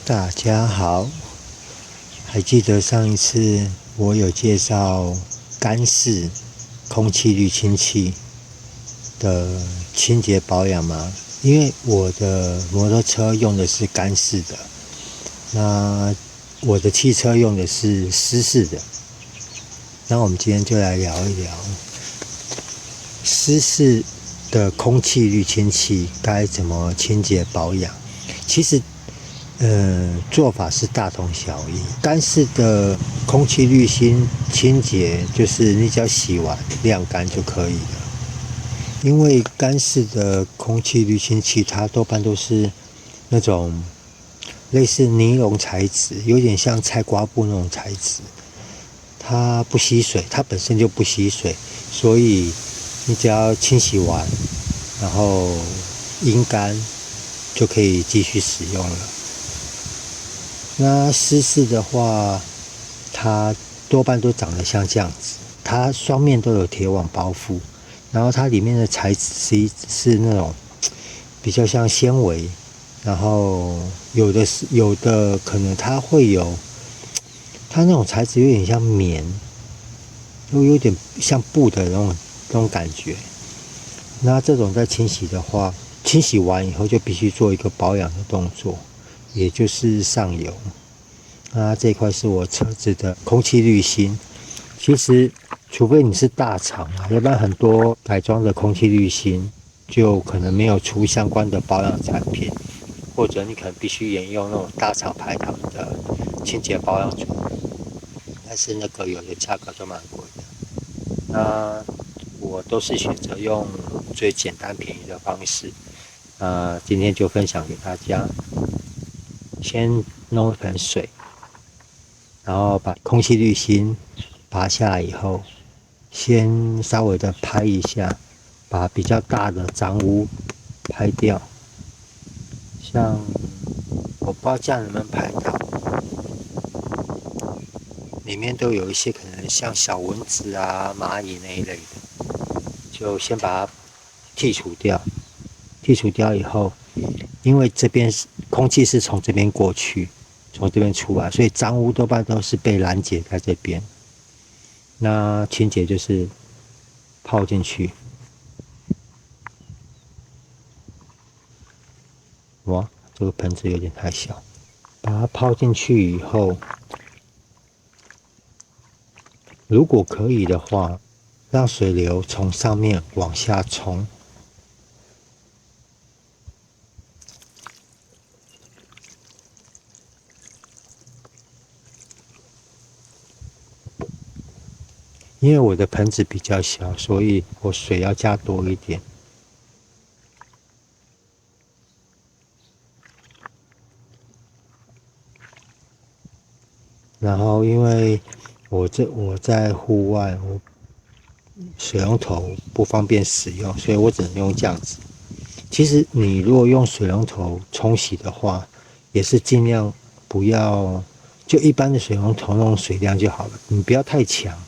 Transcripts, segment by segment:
大家好，还记得上一次我有介绍干式空气滤清器的清洁保养吗？因为我的摩托车用的是干式的，那我的汽车用的是湿式的。那我们今天就来聊一聊湿式的空气滤清器该怎么清洁保养。其实做法是大同小异。干式的空气滤清洁就是你只要洗完晾干就可以了。因为干式的空气滤清器它多半都是那种类似尼龙材质，有点像菜瓜布那种材质，它不吸水，它本身就不吸水，所以你只要清洗完，然后阴干就可以继续使用了。那湿式的话，它多半都长得像这样子，它双面都有铁网包覆，然后它里面的材质是那种比较像纤维，然后有的可能它会有，它那种材质有点像棉，又有点像布的那种感觉。那这种在清洗的话，清洗完以后就必须做一个保养的动作，也就是上油。那这一块是我车子的空气滤芯。其实除非你是大厂啊，要不然很多改装的空气滤芯就可能没有出相关的保养产品，或者你可能必须沿用那种大厂牌厂的清洁保养组，但是那个有的价格就蛮贵的。那我都是选择用最简单便宜的方式。今天就分享给大家。先弄一盆水，然后把空气滤芯拔下来以后，先稍微的拍一下，把比较大的脏污拍掉。像我不知道这样能不能拍到，里面都有一些可能像小蚊子啊、蚂蚁那一类的，就先把它剔除掉。剔除掉以后，因为这边空气是从这边过去，从这边出来，所以脏污多半都是被拦截在这边。那清洁就是泡进去，哇，这个盆子有点太小，把它泡进去以后，如果可以的话，让水流从上面往下冲。因为我的盆子比较小，所以我水要加多一点。然后因为我在户外，我水龙头不方便使用，所以我只能用这样子。其实你如果用水龙头冲洗的话，也是尽量不要就一般的水龙头那种水量就好了，你不要太强，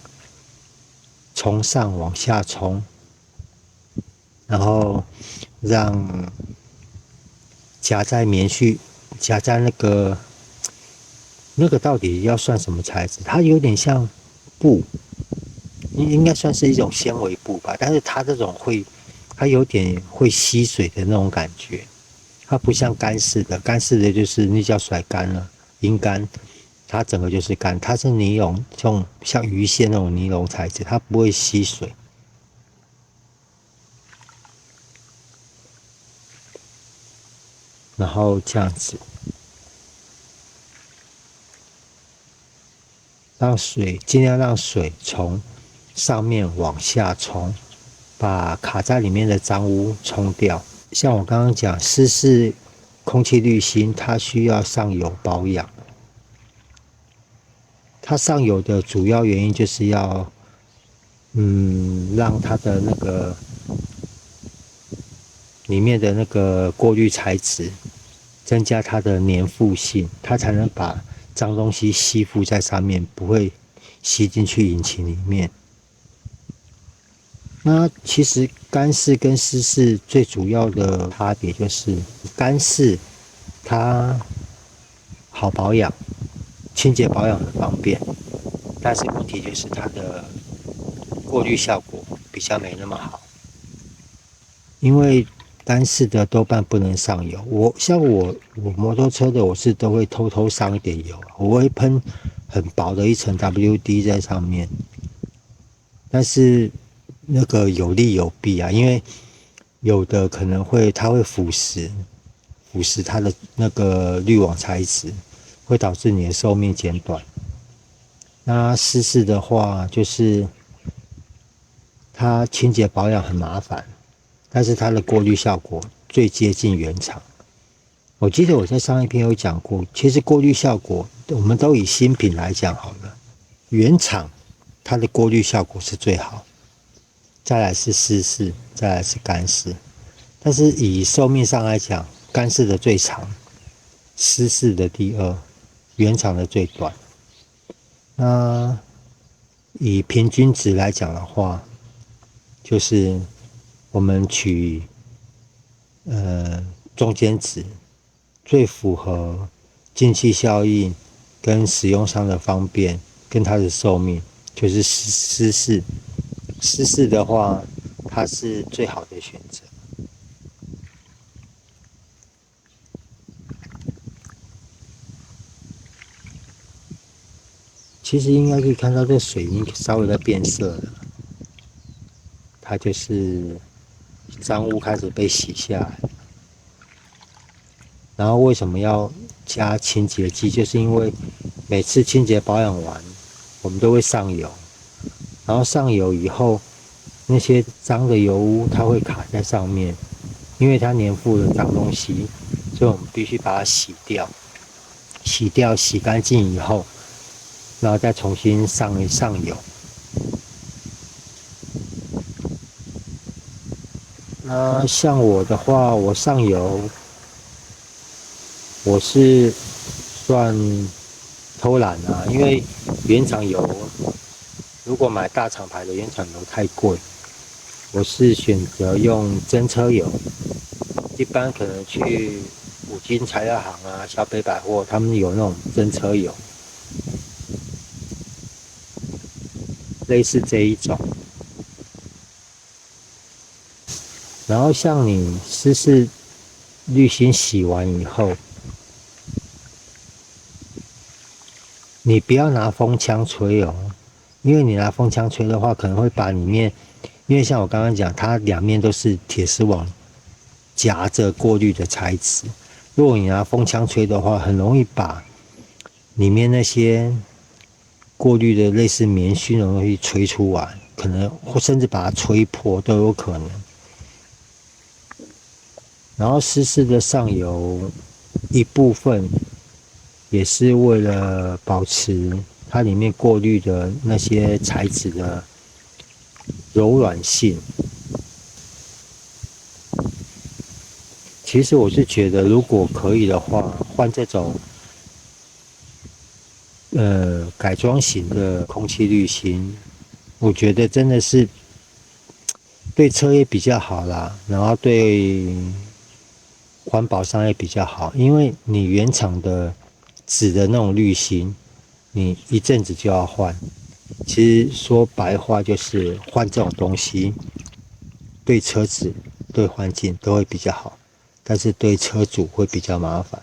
从上往下冲，然后让夹在棉絮夹在那个到底要算什么材质？它有点像布，应该算是一种纤维布吧，但是它这种它有点会吸水的那种感觉。它不像干式的，干式的就是你只要甩干了，阴干，它整个就是干。它是尼龙，这种像鱼线那种尼龙材质，它不会吸水。然后这样子，尽量让水从上面往下冲，把卡在里面的脏污冲掉。像我刚刚讲，湿式空气滤芯，它需要上油保养。它上油的主要原因就是要，让它的那个里面的那个过滤材质增加它的粘附性，它才能把脏东西吸附在上面，不会吸进去引擎里面。那其实干式跟湿式最主要的差别就是，干式它好保养，清洁保养很方便，但是问题就是它的过滤效果比较没那么好，因为干式的多半不能上油。我摩托车的我是都会偷偷上一点油，我会喷很薄的一层 WD 在上面，但是那个有利有弊啊，因为有的可能它会腐蚀它的那个滤网材质，会导致你的寿命减短。那湿式的话，就是它清洁保养很麻烦，但是它的过滤效果最接近原厂。我记得我在上一篇有讲过，其实过滤效果，我们都以新品来讲好了，原厂它的过滤效果是最好，再来是湿式，再来是干式。但是以寿命上来讲，干式的最长，湿式的第二，原厂的最短。那以平均值来讲的话，就是我们取中间值，最符合进气效应跟使用上的方便跟它的寿命，就是湿式。湿式的话，它是最好的选择。其实应该可以看到这水已经稍微在变色了，它就是脏污开始被洗下来。然后为什么要加清洁剂？就是因为每次清洁保养完，我们都会上油，然后上油以后，那些脏的油污它会卡在上面，因为它粘附了脏东西，所以我们必须把它洗掉，洗干净以后，然后再重新上油。那像我的话，我上油，我是算偷懒啊，因为原厂油如果买大厂牌的原厂油太贵，我是选择用真车油。一般可能去五金材料行啊、小北百货，他们有那种真车油，类似这一种。然后像你湿式滤芯洗完以后，你不要拿风枪吹哦，因为你拿风枪吹的话，可能会把里面，因为像我刚刚讲，它两面都是铁丝网夹着过滤的材质。如果你拿风枪吹的话，很容易把里面那些过滤的类似棉絮的东西吹出来，可能或甚至把它吹破都有可能。然后湿式的上油一部分也是为了保持它里面过滤的那些材质的柔软性。其实我是觉得，如果可以的话，换这种改装型的空气滤芯，我觉得真的是对车也比较好啦，然后对环保上也比较好，因为你原厂的纸的那种滤芯，你一阵子就要换。其实说白话就是换这种东西，对车子、对环境都会比较好，但是对车主会比较麻烦。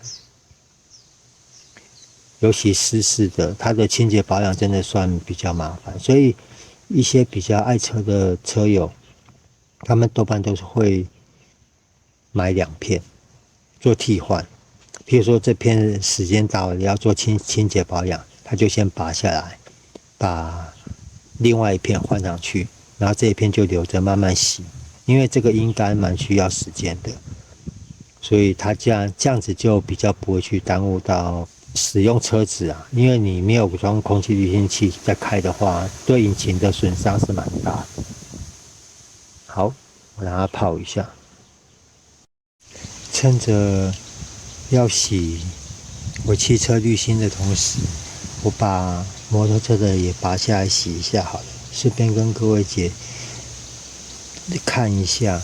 尤其湿式的，它的清洁保养真的算比较麻烦，所以一些比较爱车的车友，他们多半都是会买2片做替换。譬如说这片时间到了要做清洁保养，他就先拔下来，把另外一片换上去，然后这一片就留着慢慢洗，因为这个应该蛮需要时间的，所以他这样子就比较不会去耽误到使用车子啊，因为你没有装空气滤清器在开的话，对引擎的损伤是蛮大的。好，我让它泡一下，趁着要洗我汽车滤芯的同时，我把摩托车的也拔下来洗一下好了，顺便跟各位姐看一下，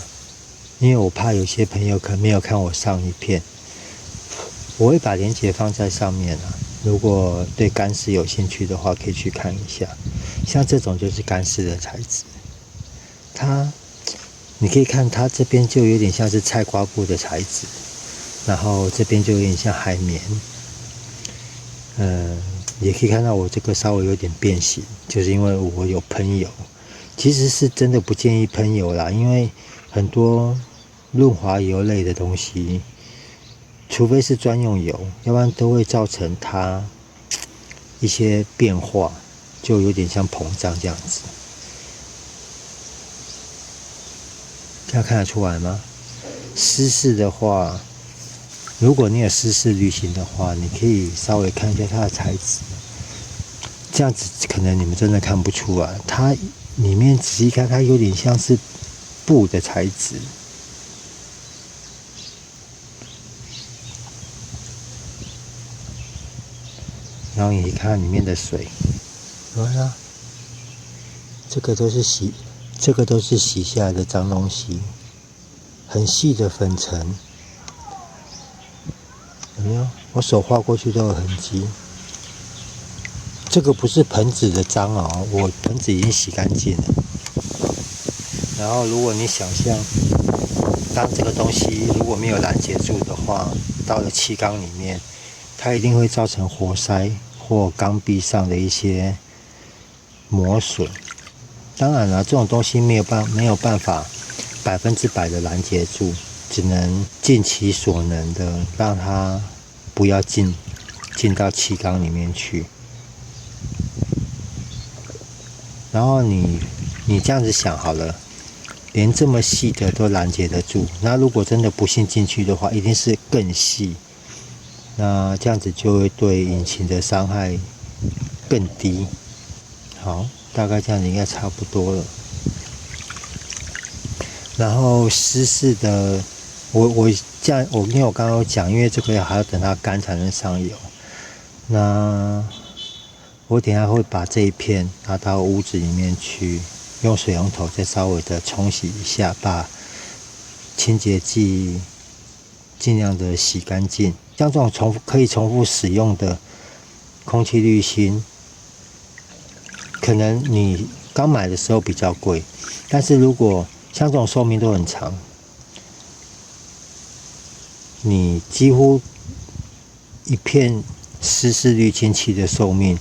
因为我怕有些朋友可能没有看我上一片，我会把链接放在上面啊，如果对干式有兴趣的话，可以去看一下。像这种就是干式的材质，你可以看它这边就有点像是菜瓜布的材质，然后这边就有点像海绵。也可以看到我这个稍微有点变形，就是因为我有喷油。其实是真的不建议喷油啦，因为很多润滑油类的东西，除非是专用油，要不然都会造成它一些变化，就有点像膨胀这样子。这样看得出来吗？湿式的话，如果你有湿式滤芯的话，你可以稍微看一下它的材质。这样子可能你们真的看不出来，它里面仔细看，它有点像是布的材质。然后你看里面的水，这个都是洗下来的脏东西，很细的粉尘，有没有？我手划过去都有痕迹。这个不是盆子的脏哦，我盆子已经洗干净了。然后如果你想象，当这个东西如果没有拦截住的话，到了气缸里面，它一定会造成活塞或缸壁上的一些磨损。当然了，这种东西没有办法100%的拦截住，只能尽其所能的让它不要进到气缸里面去。然后你这样子想好了，连这么细的都拦截得住，那如果真的不幸进去的话，一定是更细。那这样子就会对引擎的伤害更低。好，大概这样子应该差不多了。然后湿式的，因为我刚刚有讲，因为这个还要等它干才能上油。那我等一下会把这一片拿到屋子里面去，用水龙头再稍微的冲洗一下，把清洁剂尽量的洗干净。像这种可以重复使用的空气滤芯，可能你刚买的时候比较贵，但是如果像这种寿命都很长，你几乎一片湿式滤清器的寿命，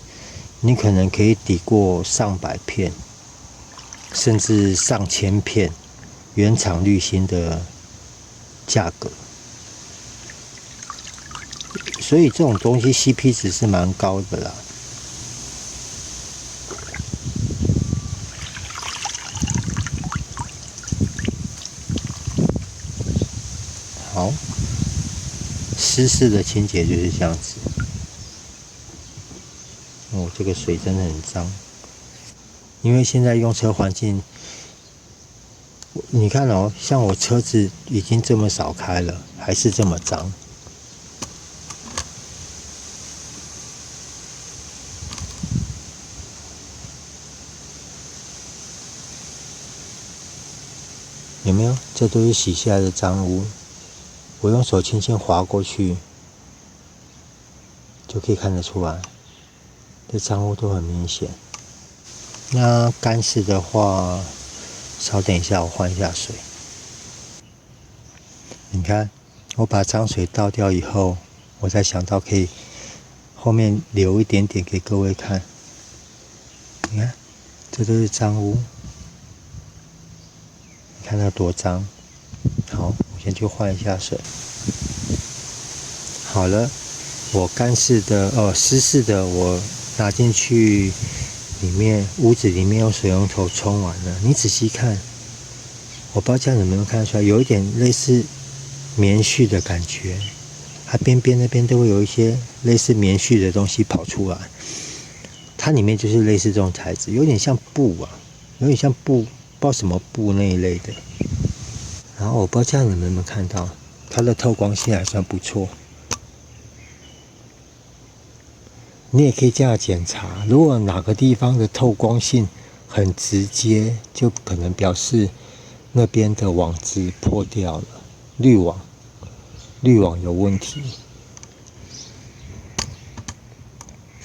你可能可以抵过上百片，甚至上千片原厂滤芯的价格。所以这种东西 CP 值是蛮高的啦。好，湿式的清洁就是这样子。哦，这个水真的很脏，因为现在用车环境，你看哦，像我车子已经这么少开了，还是这么脏。有没有？这都是洗下来的脏污，我用手轻轻划过去，就可以看得出来，这脏污都很明显。那干式的话，稍等一下，我换一下水。你看，我把脏水倒掉以后，我才想到可以后面留一点点给各位看。你看，这都是脏污。看它多脏。好，我先去换一下水。好了，我干式的湿式的我拿进去里面，屋子里面用水龙头冲完了。你仔细看，我不知道这样有没有看得出来，有一点类似棉絮的感觉，它边边那边都会有一些类似棉絮的东西跑出来。它里面就是类似这种材质，有点像布啊，有点像布。不知道什么布那一类的，然后我不知道这样你们有没有看到，它的透光性还算不错。你也可以这样检查，如果哪个地方的透光性很直接，就可能表示那边的网子破掉了，滤网有问题。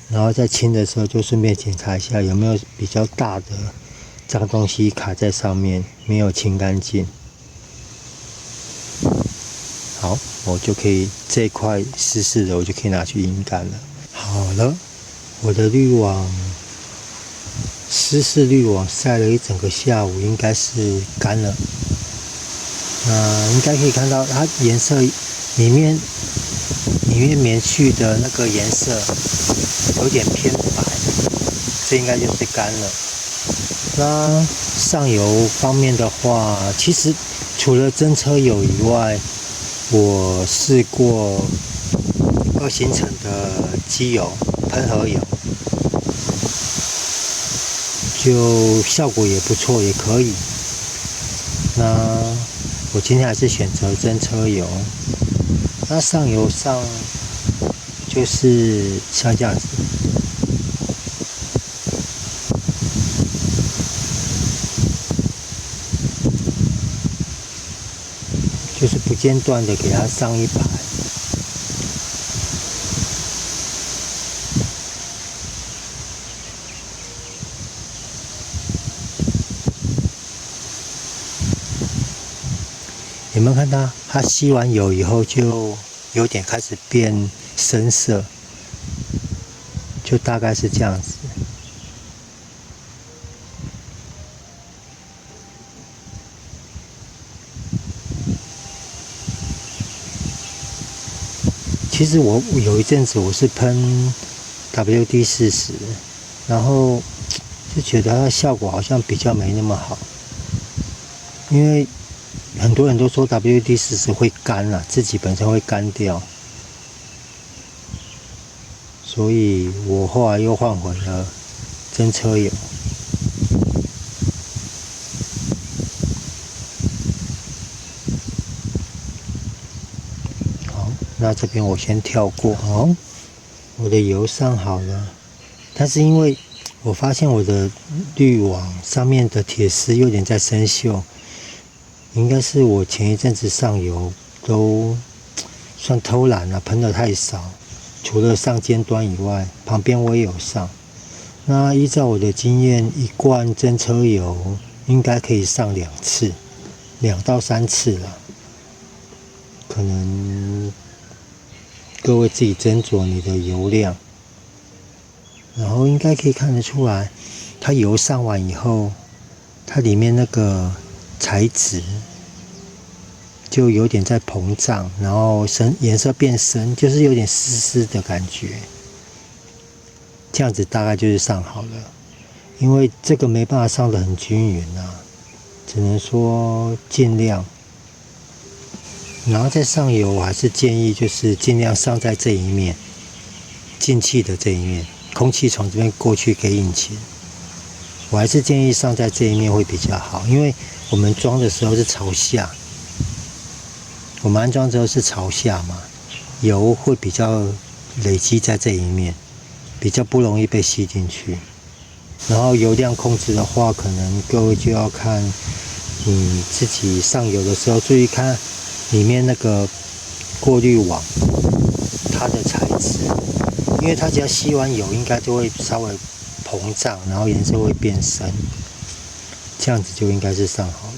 然后在清的时候就顺便检查一下有没有比较大的脏东西卡在上面，没有清干净。好，我就可以这一块湿湿的，我就可以拿去阴干了。好了，我的滤网湿式滤网晒了一整个下午，应该是干了。那应该可以看到它颜色里面棉絮的那个颜色有点偏白，这应该就是干了。那上游方面的话，其实除了真车油以外，我试过2行程的机油喷盒油，就效果也不错，也可以。那我今天还是选择真车油。那上游上就是像这样子，就是不间断的给它上一排。有没有看到它吸完油以后就有点开始变深色，就大概是这样子。其实我有一阵子我是喷 WD-40，然后就觉得它的效果好像比较没那么好，因为很多人都说 WD-40会干啊，自己本身会干掉，所以我后来又换回了真车油。好，那这边我先跳过。好，我的油上好了，但是因为我发现我的滤网上面的铁丝有点在生锈，应该是我前一阵子上油都算偷懒了，喷的太少。除了上尖端以外，旁边我也有上。那依照我的经验，一罐真车油应该可以上2次，2到3次啦。可能各位自己斟酌你的油量，然后应该可以看得出来，它油上完以后，它里面那个材质就有点在膨胀，然后颜色变深，就是有点湿湿的感觉。这样子大概就是上好了，因为这个没办法上得很均匀啊，只能说尽量。然后在上游，我还是建议就是尽量上在这一面，进气的这一面，空气从这边过去给引擎。我还是建议上在这一面会比较好，因为我们装的时候是朝下。我们安装之后是朝下嘛，油会比较累积在这一面，比较不容易被吸进去。然后油量控制的话，可能各位就要看你自己上油的时候，注意看里面那个过滤网它的材质，因为它只要吸完油，应该就会稍微膨胀，然后颜色会变深，这样子就应该是上好了。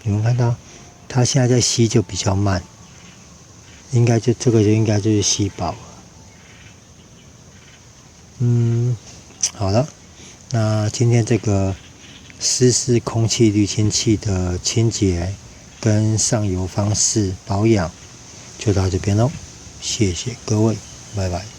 你们看到它现在在吸就比较慢，应该就这个就应该就是吸饱了。好了，那今天这个湿式空气滤清器的清洁跟上油方式保养就到这边喽，谢谢各位，拜拜。